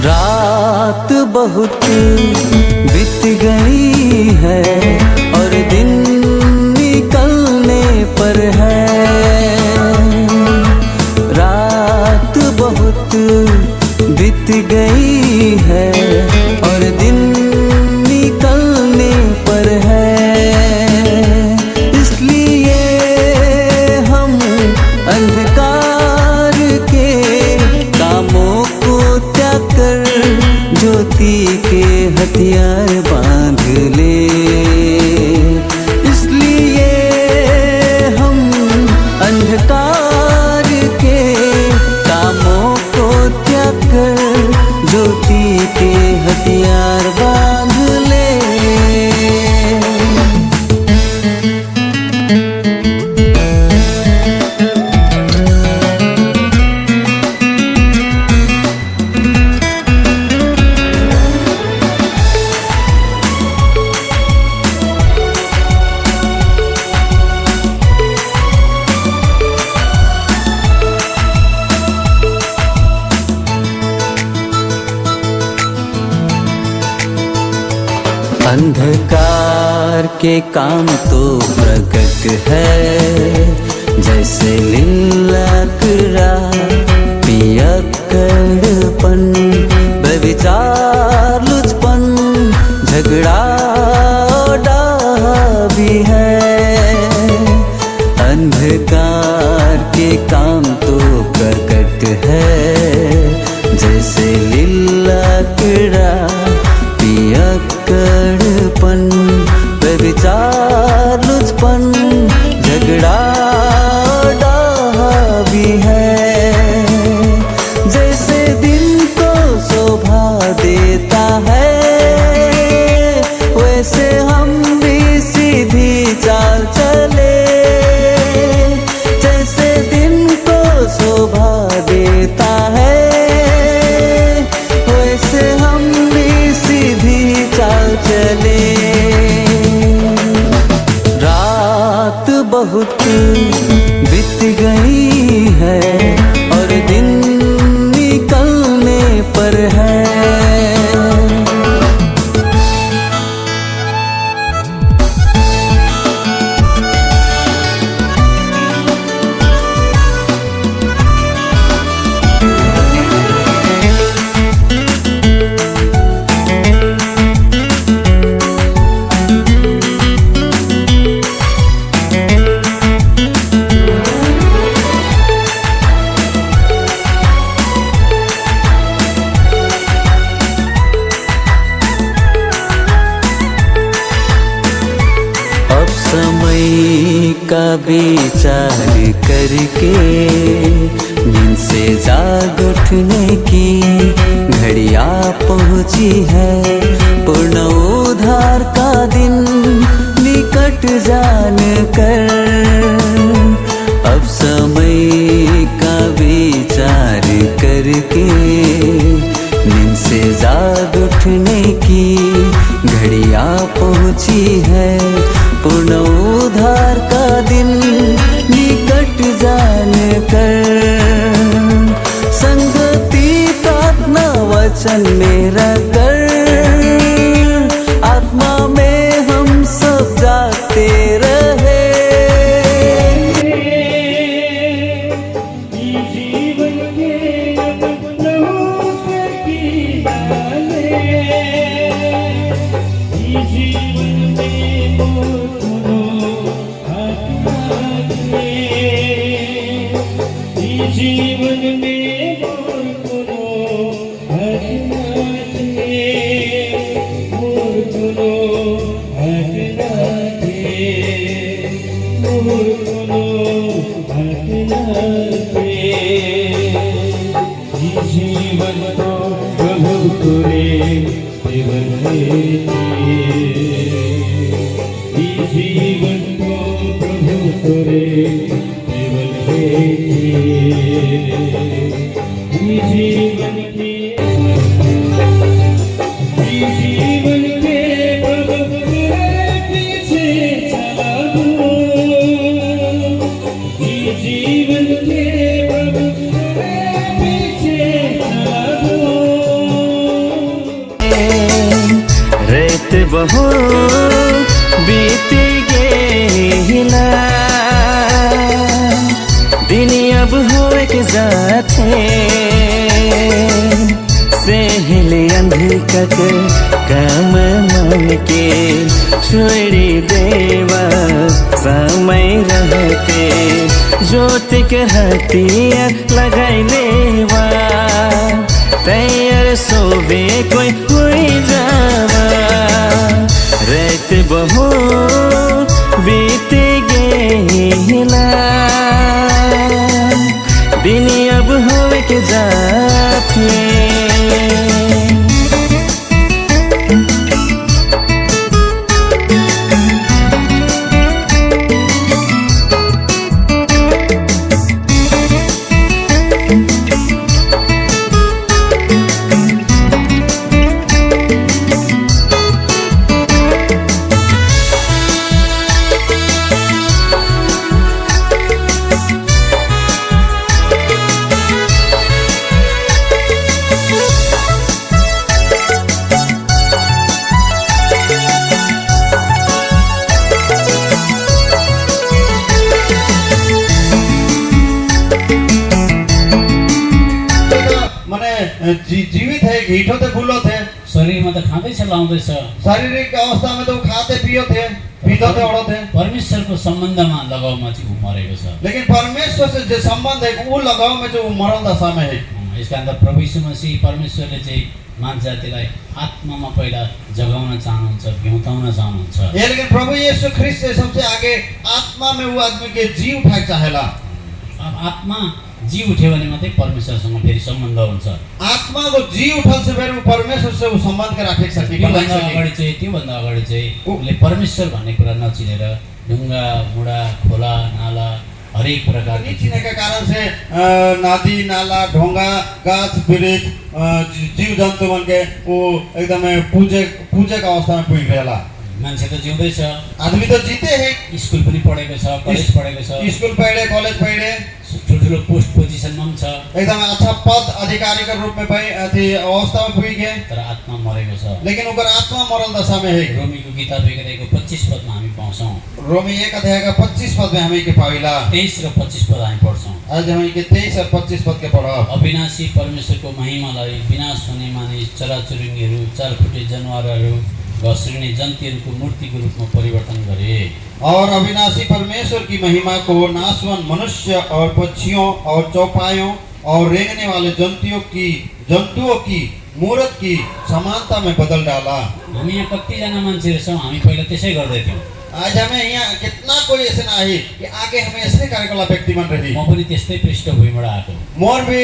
रात बहुत बीत गई है और दिन निकलने पर है। रात बहुत बीत गई है और दिन निकलने पर है। इसलिए हम अंधकार के कामों को त्याग कर ज्योति के हथियार बांध ले। इसलिए हम अंधकार के कामों को त्याग कर ज्योति के हथियार बांध ले। अंधकार के काम तो प्रकट है, जैसे लिल्लाकरा पियक्कड़पन, व्यभिचार, लुचपन, झगड़ा भी है। अंधकार के काम तो प्रकट है, जैसे लिल्लाकरा पियक्कड़पन, व्यभिचार, लुचपन, झगड़ा भी है। जैसे दिन को शोभा देता है, वैसे हम भी सीधी चाल चले। जैसे दिन को शोभा देता है, वैसे हम भी सीधी चाल चले। रात बहुत बीत गई है और दिन निकलने पर है। समय का विचार करके नींद से जाग उठने की घड़िया पहुंची है। पूर्ण उद्धार का दिन निकट जान कर, अब समय का विचार करके नींद से जाग उठने की घड़िया पहुंची है। पूर्ण उद्धार का दिन निकट जान कर, संगति प्रार्थना वचन मेरा कर, आत्मा में हम सब जागते रहे। जीवन के अपनों से की डाले, जीवन में जीवन में मोर कुनो हटनाथ ने, मोर कुनो हटनाथ ने, मोर कुनो हटनाथ ने। जीवन तो प्रभु तोरे देवल जीवन को प्रभु तोरे देवल जीवन के जीवन के प्रभु तेरे पीछे चला दो जीवन के प्रभु तेरे पीछे चला दो रेत बहु बीत गेला दिन अब होए के जाते सेहले अंधकक काम मन के छोड़ी देवा समय रहते जोत के हतिया लगाई लेवा तैयार सोबे कोई कोई जावा रेत बहु बीत गेला दिन अब होवे के जाते जीवित है हीठो थे फूलो थे शरीरमा त खाँदैछ लाउँदैछ शारीरिक अवस्था में तो खाते पियो थे पीते थे ओढ़ो थे परमेश्वरको सम्बन्धमा लगाउमा चाहिँ ऊ मरेको छ लेकिन परमेश्वर से जो संबंध है वो लगाव में जो मरण दशा में है यसका अन्त प्रभु यीशु मसीह परमेश्वरले चाहिँ मानव जातिलाई आत्मामा पहिला जगाउन चाहनुहुन्छ भ्याउताउन चाहनुहुन्छ ये लेकिन प्रभु यीशु ख्रिस्ट से सबसे आगे आत्मा में वो आदमी के जी उठाए चाहेला अब आत्मा जी उठ्यो भने मात्रै परमेश्वरसँग फेरि सम्बन्ध हुन्छ आत्मा को जी उठल से फिर वो परमेश्वर से वो संबंध के रखे सके त्योभन्दा अगाडि चाहिँ उसले परमेश्वर भन्ने कुरा नचिनेर ढुङ्गा मुढा खोला नाला हरेक प्रकार नहीं चिने के कारण से नदी नाला ढोंगा गाछ वृक्ष जीव जंतु बन के वो एकदम पूजे का अवस्था में पुग रहेला मान्छे त जिउँदैछ आदमी तो जीते हैं स्कुल पनि पढेको छ कलेज पढेको छ स्कूल पढ़े कॉलेज पढ़े ठुल्ठुलो पोस्ट पोजिसनमा पनि छ एकदम अच्छा पद अधिकारी के रूप में अथी अवस्था में पुग गए तर आत्मा मरेको छ लेकिन उनका आत्मा मरण दशा में है रोमीको किताब 1 अध्यायको 25 पदमा हामी पाउँछौँ रोमी 1 अध्याय का 25 पद में हमें के पाविला 23 र 25 पद हामी पढ्छौँ आज हमें के 23 और 25 पद के पढ़ा अविनाशी परमेश्वरको महिमालाई विनाश हुने मानिस चराचुरुङ्गीहरू चारखुट्टे जनावरहरू घस्रिने जन्तीहरूको मूर्तिको रूपमा परिवर्तन गरे और अविनाशी परमेश्वर की महिमा को नाशवान मनुष्य और पक्षियों और चौपायों और रेंगने वाले जंतुओं की मूर्त की समानता में बदल डाला हामी यहाँ कतिजना मान्छेहरू छौँ हामी पहिला त्यसै गर्दै थियौँ आज हमें यहाँ कितना कोई ऐसे ना है कि आगे हमें ऐसे कार्यकला व्यक्ति बन रही म पनि त्यस्तै पृष्ठभूमिबाट आएको मोर भी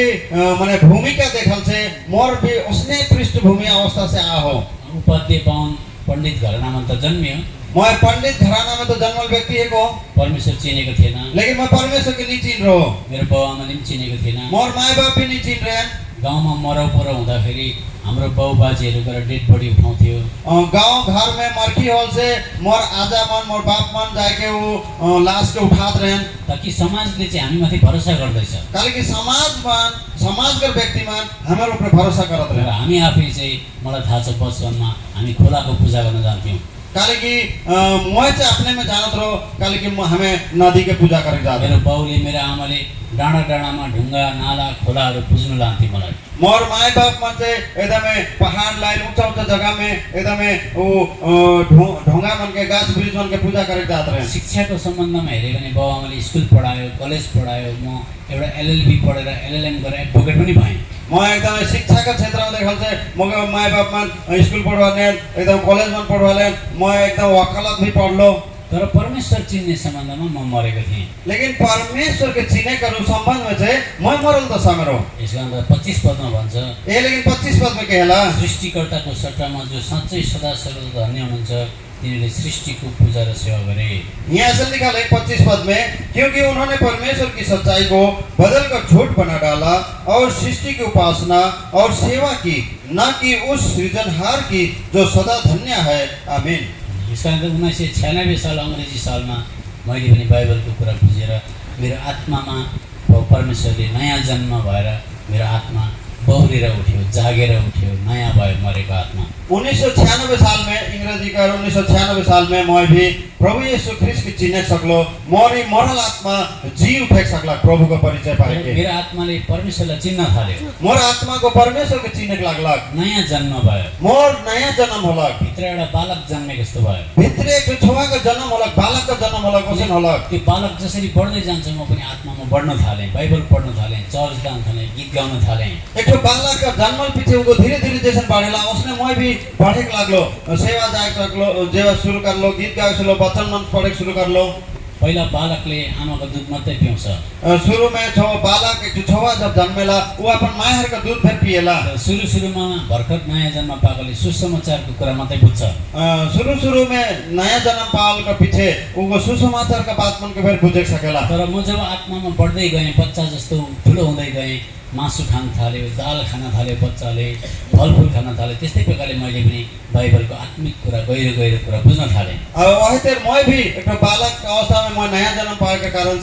मैंने भूमिका देखल से मोर भी उसने पृष्ठभूमि अवस्था से आ हो उपाध्याय बाहुन पण्डित घरानामा त जन्मियो मैं पंडित घराना में तो जन्मल व्यक्ति है को परमेश्वर चिनेको थिएन लेकिन मैं परमेश्वर के नहीं चिन रहा मेरो बाउ आमाले पनि चिनेको थिएन मोर माई बाप भी नहीं चिन रहे गाउँमा मरौ परौ हुँदाखेरि हाम्रो बाउ बाजेहरू गएर डेड बडी उठाउँथ्यो गांव घर में मरकी हॉल से मोर आजा मन मोर बाप मन जाके वो लाश के उठात रहे ताकि समाजले चाहिँ हामी माथि भरोसा गर्दैछ काले कि समाज के व्यक्ति मन हमारे ऊपर भरोसा करत र रहे हामी आफै चाहिँ मलाई थाहा छ बचपनमा हामी खोलाको पूजा गर्न जान्थ्यौँ काले कि मैं चाहिँ अपने में जानत रहो काले कि हमें नदी के पूजा करे जाते मेरो बाउले मेरो आमाले डाँडा डाँडामा ढुङ्गा नाला खोलाहरू पुज्न लान्थे मलाई मोर माई बाप मन से एकदम पहाड़ लाइन ऊंचा ऊंचा जगह में एकदम वो ढोंगा मन के गाछ वृक्ष मन के पूजा करे जाते रहे शिक्षाको सम्बन्धमा हेऱ्यो भने बाउ आमाले स्कुल पढायो कलेज पढायो म एउटा एलएलबी पढेर एलएलएम गरेर एडभोकेट पनि भएँ म एकदम शिक्षा का क्षेत्र में देखल से मगर माई बाप मन स्कूल पढ़वाले एकदम कॉलेज में पढ़वाले मैं एकदम वकालत भी पढ़ लो तर परमेश्वर चिन्ने सम्बन्धमा म मरेको थिएँ। लेकिन परमेश्वर के चिने का संबंध में चाहिँ मैं मरल दशा में रहूं। यसको अन्त 25 पदमा भन्छ, ए लेकिन 25 पद में कहला सृष्टिकर्ताको सट्टामा जो साँच्चै सदा सर्वदा धन्य हुनुहुन्छ तिनीहरूले सृष्टिको पूजा र सेवा गरे। यहाँ ऐसा लिखा है 25 पद में, क्योंकि उन्होंने परमेश्वर की सच्चाई को बदल कर झूठ बना डाला और सृष्टि की उपासना और सेवा की, न कि उस सृजनहार की जो सदा धन्य है। आमीन। यसका अन्त 1996 साल अङ्ग्रेजी सालमा मैले पनि बाइबलको कुरा बुझेर मेरो आत्मामा परमेश्वरले नयाँ जन्म भएर मेरो आत्मा बौरेर उठ्यो, जागेर उठ्यो, नयाँ भयो मरेको आत्मा। 1996 साल में इंग्रजी का 1996 साल में मैं भी प्रभु यीशु ख्रिस्ट की चिन्ह सकलो, मोरी मरल आत्मा जी उठे सकला प्रभु को परिचय पाए के। मेरो आत्माले परमेश्वरलाई चिन्न थाल्यो, मोर आत्मा को परमेश्वर के चिन्ह लागला, नयाँ जन्म भयो, मोर नया जन्म होला, भित्र एउटा बालक जन्मेको जस्तो भयो। भित्र एक छुवा का जन्म होला, बालक का जन्म होला, कसैन होला। त्यो बालक जसरी बढ्दै जान्छ म पनि आत्मामा बढ्न थालेँ, बाइबल पढ्न थालेँ, चर्च जान थालेँ, गीत गाउन थालेँ। एक बालक का जन्म पीछे उनको धीरे धीरे जैसे बढ़ेला, उसने मैं भी बढ़े लागलो, सेवा जाए लगलो, जेवा शुरू कर लो, गीत गाए शुरू, वचन मन पढ़े शुरू कर लो। पहिला बालकले आमाको दूध मात्रै पिउँछ, शुरू में बालक एक छुवा जब जन्मेला वो अपन मायर का दूध फिर पिएला। सुरुमा भर्खर नयाँ जन्म पाएकोले सुसमाचारको कुरा मात्रै बुझ्छ। शुरू में नया जन्म पाल का पीछे उनको सुसमाचार का बात मन के फिर बुझे सकेला। तर म जब आत्मामा बढ्दै गएँ, बच्चा जस्तो ठुलो हुँदै गएँ, मासु खान थाल्यो, दाल खान थाल्यो, बच्चाले फलफुल खान थाल्यो, त्यस्तै प्रकारले मैले पनि बाइबलको आत्मिक कुरा, गहिरो गहिरो कुरा बुझ्न थालेँ। वही तेर मैं भी एक बालक अवस्था में मैं नया जन्म पाए के कारण